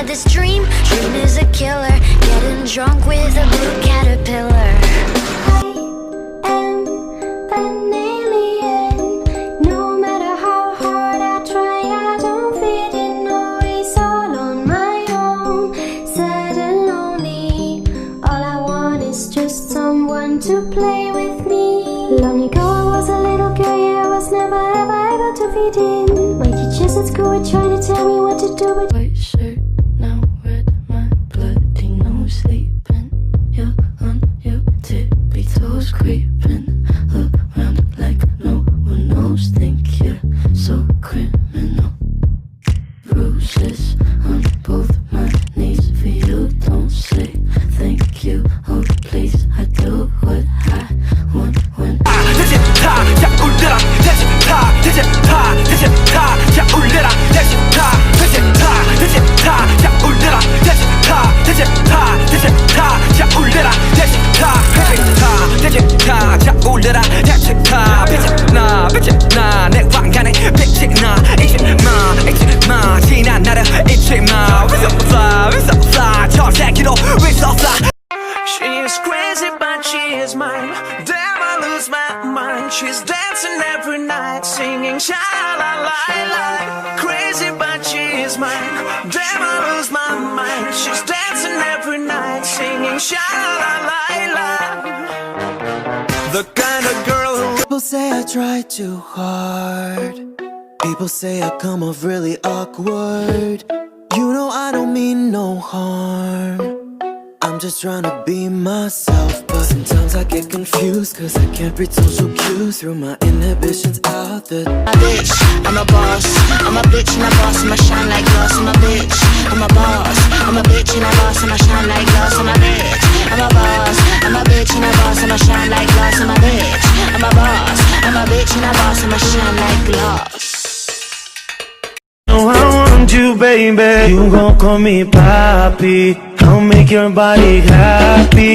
this dream. Dream is a killer, getting drunk with a blue caterpillar. I am an alien. No matter how hard I try, I don't fit in. Always all on my own, sad and lonely. All I want is just someone to play with me. Long ago I was a little girl, yeah, I was never ever able to fit in. My teachers at school were trying to tell me what to do, but white shirt, now red, my bloody nose sleeping. You're on your tippy toes, creeping around like no one knows. Think you're so criminal. Bruises on both my knees for you. Don't say thank you, oh please. I do what I want when She is crazy, but she is mine. Damn, I lose my mind. She's dancing every night, singing sha-la-la-la. Crazy, but she is mine. Damn, I lose my mind. She's dancing every night, singing sha-la-la-la. The kind of girl who people say I try too hard. People say I come off really awkward. You know I don't mean no harm. I'm just trying to be myself, but sometimes I get confused, cause I can't read social cues through my inhibitions out the a bitch, I'm a boss. I'm a bitch and a boss, I'ma shine like glass. I'm a bitch, I'm a boss. I'm a bitch and a boss, I'ma shine like glass. I'm a bitch, I'm a boss. I'm a bitch and a boss, I'ma shine like glass. I'm a bitch, I'm a boss. I'm a bitch and a boss, I'ma shine like glass. No, I want you, baby. You gon' call me papi. I'll make your body happy.